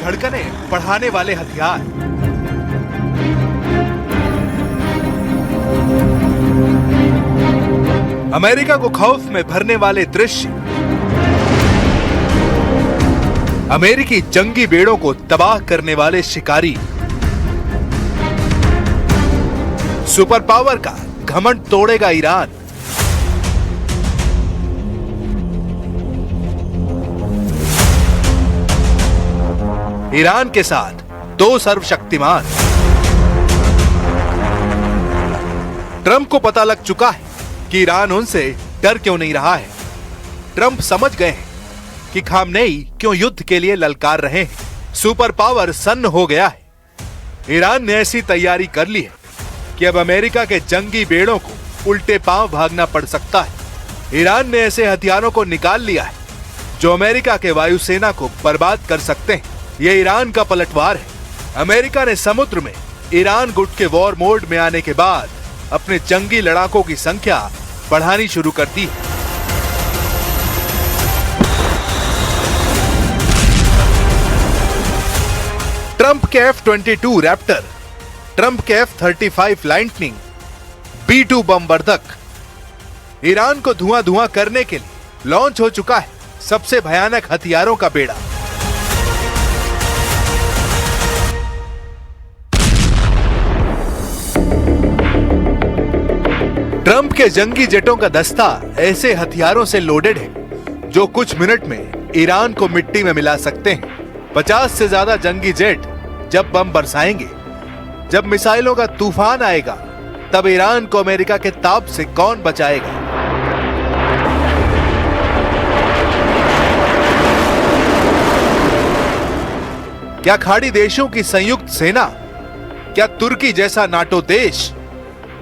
धड़कनें बढ़ाने वाले हथियार। अमेरिका को खौफ में भरने वाले दृश्य। अमेरिकी जंगी बेड़ों को तबाह करने वाले शिकारी। सुपर पावर का घमंड तोड़ेगा ईरान। ईरान के साथ दो सर्वशक्तिमान। ट्रंप को पता लग चुका है कि ईरान उनसे डर क्यों नहीं रहा है। ट्रंप समझ गए हैं कि खामनेई क्यों युद्ध के लिए ललकार रहे हैं। सुपर पावर सन्न हो गया है। ईरान ने ऐसी तैयारी कर ली है कि अब अमेरिका के जंगी बेड़ों को उल्टे पांव भागना पड़ सकता है। ईरान ने ऐसे हथियारों को निकाल लिया है जो अमेरिका के वायुसेना को बर्बाद कर सकते हैं। यह ईरान का पलटवार है। अमेरिका ने समुद्र में ईरान गुट के वॉर मोड में आने के बाद अपने जंगी लड़ाकों की संख्या बढ़ानी शुरू कर दी है। ट्रंप के F-22 रैप्टर, ट्रंप के F-35 लाइटनिंग, B-2 बमवर्धक ईरान को धुआं धुआं करने के लिए लॉन्च हो चुका है सबसे भयानक हथियारों का बेड़ा। ट्रंप के जंगी जेटों का दस्ता ऐसे हथियारों से लोडेड है जो कुछ मिनट में ईरान को मिट्टी में मिला सकते हैं। 50 से ज्यादा जंगी जेट जब बम बरसाएंगे, जब मिसाइलों का तूफान आएगा, तब ईरान को अमेरिका के ताप से कौन बचाएगा। क्या खाड़ी देशों की संयुक्त सेना, क्या तुर्की जैसा नाटो देश,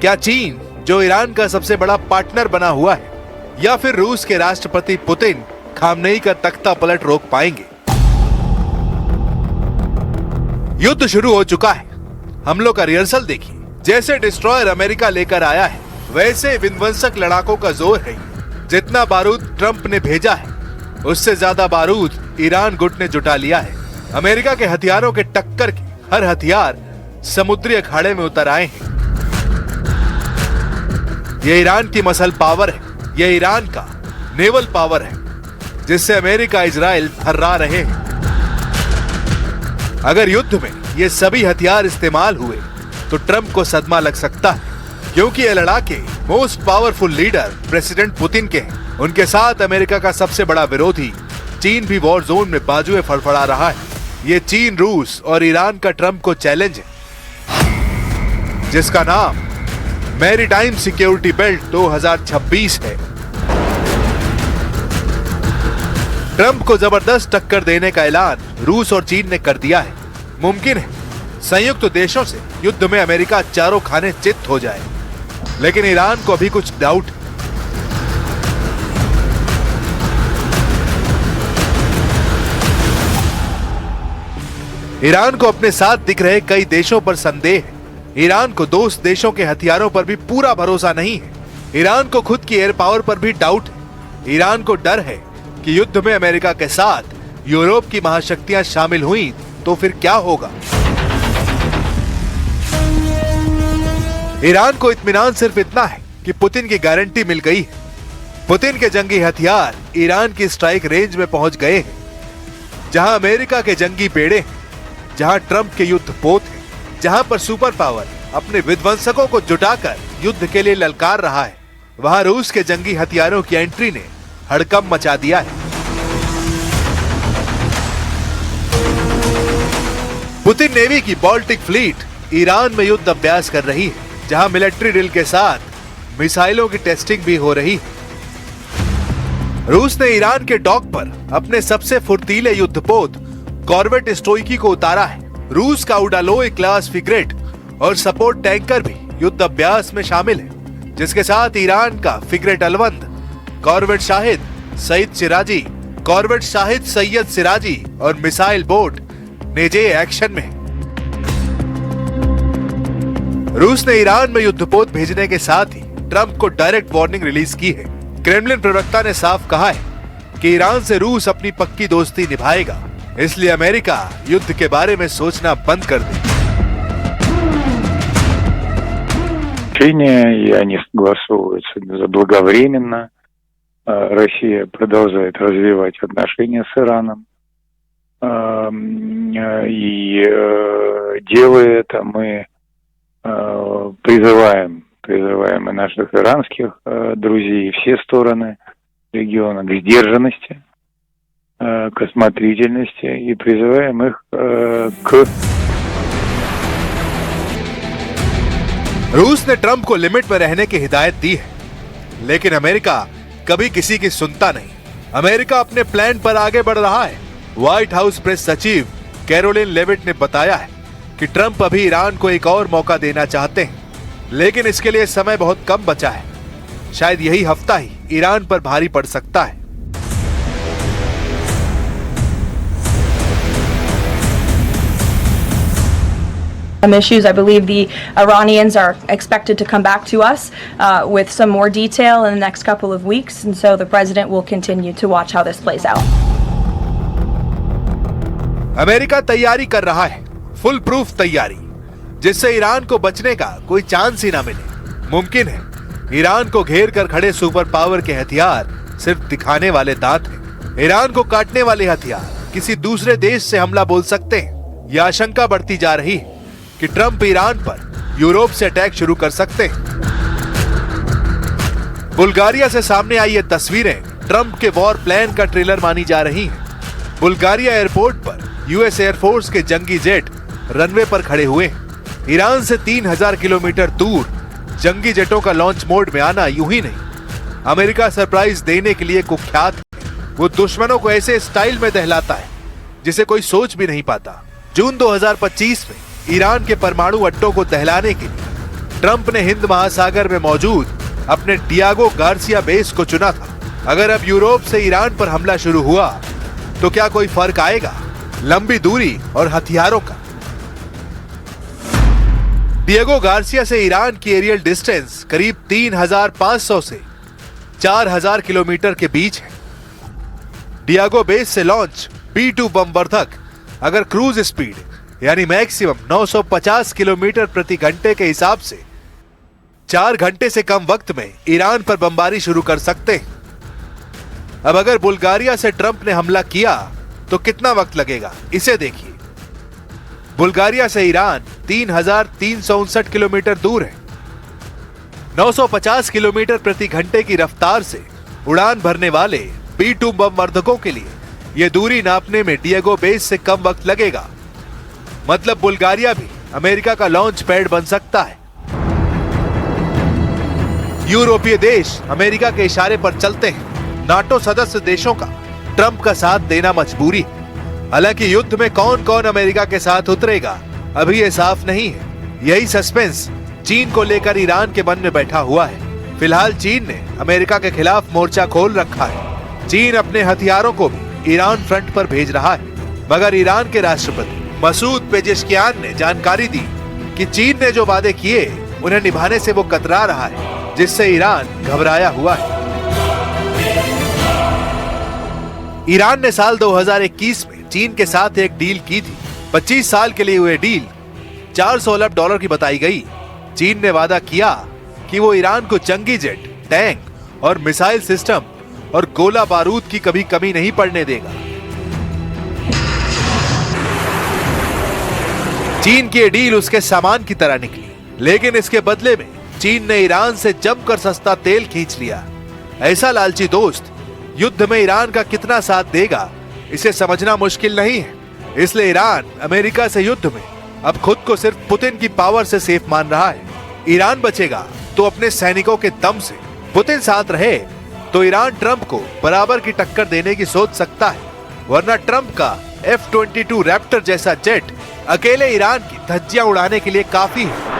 क्या चीन जो ईरान का सबसे बड़ा पार्टनर बना हुआ है, या फिर रूस के राष्ट्रपति पुतिन खामनेई का तख्ता पलट रोक पाएंगे। युद्ध शुरू हो चुका है। हमलों का रिहर्सल देखिए। जैसे डिस्ट्रॉयर अमेरिका लेकर आया है, वैसे विध्वंसक लड़ाकों का जोर है। जितना बारूद ट्रंप ने भेजा है, उससे ज्यादा बारूद ईरान गुट ने जुटा लिया है। अमेरिका के हथियारों के टक्कर के हर हथियार समुद्री अखाड़े में उतर आए हैं। यह ईरान की मसल पावर है। यह ईरान का नेवल पावर है जिससे अमेरिका इजराइल थर्रा रहे हैं। अगर युद्ध में ये सभी हथियार इस्तेमाल हुए तो ट्रंप को सदमा लग सकता है, क्योंकि ये लड़ाके most powerful leader president Putin के हैं। उनके साथ अमेरिका का सबसे बड़ा विरोधी चीन भी वॉर जोन में बाजुए फड़फड़ा रहा है। ये चीन, रूस और ईरान का ट्रंप को चैलेंज है जिसका नाम मैरीटाइम सिक्योरिटी बेल्ट 2026 है। ट्रंप को जबरदस्त टक्कर देने का ऐलान रूस और चीन ने कर दिया है। मुमकिन है संयुक्त देशों से युद्ध में अमेरिका चारों खाने चित हो जाए, लेकिन ईरान को अभी कुछ डाउट है। ईरान को अपने साथ दिख रहे कई देशों पर संदेह है। ईरान को दोस्त देशों के हथियारों पर भी पूरा भरोसा नहीं है। ईरान को खुद की एयर पावर पर भी डाउट है। ईरान को डर है कि युद्ध में अमेरिका के साथ यूरोप की महाशक्तियां शामिल हुई तो फिर क्या होगा। ईरान को इत्मीनान सिर्फ इतना है कि पुतिन की गारंटी मिल गई है। पुतिन के जंगी हथियार ईरान की स्ट्राइक रेंज में पहुंच गए हैं। जहां अमेरिका के जंगी बेड़े हैं, जहां ट्रंप के युद्ध पोत है, जहां पर सुपर पावर अपने विध्वंसकों को जुटाकर युद्ध के लिए ललकार रहा है, वहां रूस के जंगी हथियारों की एंट्री ने हड़कंप मचा दिया है। पुतिन नेवी की बाल्टिक फ्लीट ईरान में युद्ध अभ्यास कर रही है, जहां मिलिट्री ड्रिल के साथ मिसाइलों की टेस्टिंग भी हो रही है। रूस ने ईरान के डॉक पर अपने सबसे फुर्तीले युद्धपोत कॉर्वेट स्टोइकी को उतारा है। रूस का उडालोय क्लास फ्रिगेट और सपोर्ट टैंकर भी युद्ध अभ्यास में शामिल है, जिसके साथ ईरान का frigate Alvand, corvette Shahid Saeed Siraji, corvette Shahid Sayyed Siraji और मिसाइल बोट नेजे एक्शन में है। रूस ने ईरान में युद्धपोत भेजने के साथ ही ट्रंप को डायरेक्ट वार्निंग रिलीज की है। क्रेमलिन प्रवक्ता ने साफ कहा है कि ईरान से रूस अपनी पक्की दोस्ती निभाएगा, इसलिए अमेरिका युद्ध के बारे में सोचना बंद कर दे। И они согласовываются заблаговременно. Россия продолжает развивать отношения с Ираном. И делая это, мы призываем и наших иранских друзей, и все стороны региона к сдержанности, к осмотрительности, и призываем их к... रूस ने ट्रंप को लिमिट में रहने की हिदायत दी है, लेकिन अमेरिका कभी किसी की सुनता नहीं। अमेरिका अपने प्लान पर आगे बढ़ रहा है। व्हाइट हाउस प्रेस सचिव कैरोलिन लेविट ने बताया है कि ट्रंप अभी ईरान को एक और मौका देना चाहते हैं, लेकिन इसके लिए समय बहुत कम बचा है। शायद यही हफ्ता ही ईरान पर भारी पड़ सकता है। Issues. I believe the Iranians are expected to come back to us with some more detail in the next couple of weeks, and so the president will continue to watch how this plays out. America तैयारी कर रहा है, full proof तैयारी, जिससे Iran को बचने का कोई चांस ही ना मिले। मुमकिन है ईरान को घेर कर खड़े सुपर पावर के हथियार सिर्फ दिखाने वाले दांत हैं। ईरान को काटने वाले हथियार किसी दूसरे देश से हमला बोल सकते हैं। यह आशंका बढ़ती जा रही है कि ट्रंप ईरान पर यूरोप से अटैक शुरू कर सकते हैं। बुल्गारिया से सामने आई ये तस्वीरें ट्रंप के वॉर प्लान का ट्रेलर मानी जा रही हैं। बुल्गारिया एयरपोर्ट पर यूएस एयरफोर्स के जंगी जेट रनवे पर खड़े हुए हैं। ईरान से 3000 किलोमीटर दूर जंगी जेटों का लॉन्च मोड में आना यूं ही नहीं, अमेरिका सरप्राइज देने के लिए कुख्यात है। वो दुश्मनों को ऐसे स्टाइल में दहलाता है जिसे कोई सोच भी नहीं पाता। जून 2025 में ईरान के परमाणु अड्डों को दहलाने के लिए ट्रंप ने हिंद महासागर में मौजूद अपने डियागो गार्सिया बेस को चुना था। अगर अब यूरोप से ईरान पर हमला शुरू हुआ तो क्या कोई फर्क आएगा लंबी दूरी और हथियारों का? डियागो गार्सिया से ईरान की एरियल डिस्टेंस करीब 3500 से 4000 किलोमीटर के बीच है। डियागो बेस से लॉन्च B-2 बमवर्धक अगर क्रूज स्पीड यानी मैक्सिमम 950 किलोमीटर प्रति घंटे के हिसाब से 4 घंटे से कम वक्त में ईरान पर बमबारी शुरू कर सकते हैं। अब अगर बुल्गारिया से ट्रंप ने हमला किया तो कितना वक्त लगेगा, इसे देखिए। बुल्गारिया से ईरान 3359 किलोमीटर दूर है। 950 किलोमीटर प्रति घंटे की रफ्तार से उड़ान भरने वाले B-2 बमवर्धकों के लिए यह दूरी नापने में डियागो बेस से कम वक्त लगेगा। मतलब बुल्गारिया भी अमेरिका का लॉन्च पैड बन सकता है। यूरोपीय देश अमेरिका के इशारे पर चलते हैं। नाटो सदस्य देशों का ट्रंप का साथ देना मजबूरी है। हालांकि युद्ध में कौन कौन अमेरिका के साथ उतरेगा अभी ये साफ नहीं है। यही सस्पेंस चीन को लेकर ईरान के मन में बैठा हुआ है। फिलहाल चीन ने अमेरिका के खिलाफ मोर्चा खोल रखा है। चीन अपने हथियारों को भी ईरान फ्रंट पर भेज रहा है, मगर ईरान के राष्ट्रपति मसूद पेजेश्कियान ने जानकारी दी कि चीन ने जो वादे किए उन्हें निभाने से वो कतरा रहा है, जिससे ईरान घबराया हुआ है। ईरान ने साल 2021 में चीन के साथ एक डील की थी। 25 साल के लिए हुए डील $400 अरब की बताई गई। चीन ने वादा किया कि वो ईरान को जंगी जेट, टैंक और मिसाइल सिस्टम और गोला बारूद की कभी कमी नहीं पड़ने देगा। चीन की डील उसके सामान की तरह निकली, लेकिन इसके बदले में चीन ने ईरान से जमकर सस्ता तेल खींच लिया। ऐसा लालची दोस्त युद्ध में ईरान का कितना साथ देगा, इसे समझना मुश्किल नहीं है। इसलिए ईरान अमेरिका से युद्ध में अब खुद को सिर्फ पुतिन की पावर से सेफ मान रहा है। ईरान बचेगा तो अपने सैनिकों के दम से। पुतिन साथ रहे तो ईरान ट्रंप को बराबर की टक्कर देने की सोच सकता है, वरना ट्रंप का F-22 रैप्टर जैसा जेट अकेले ईरान की धज्जियां उड़ाने के लिए काफी है।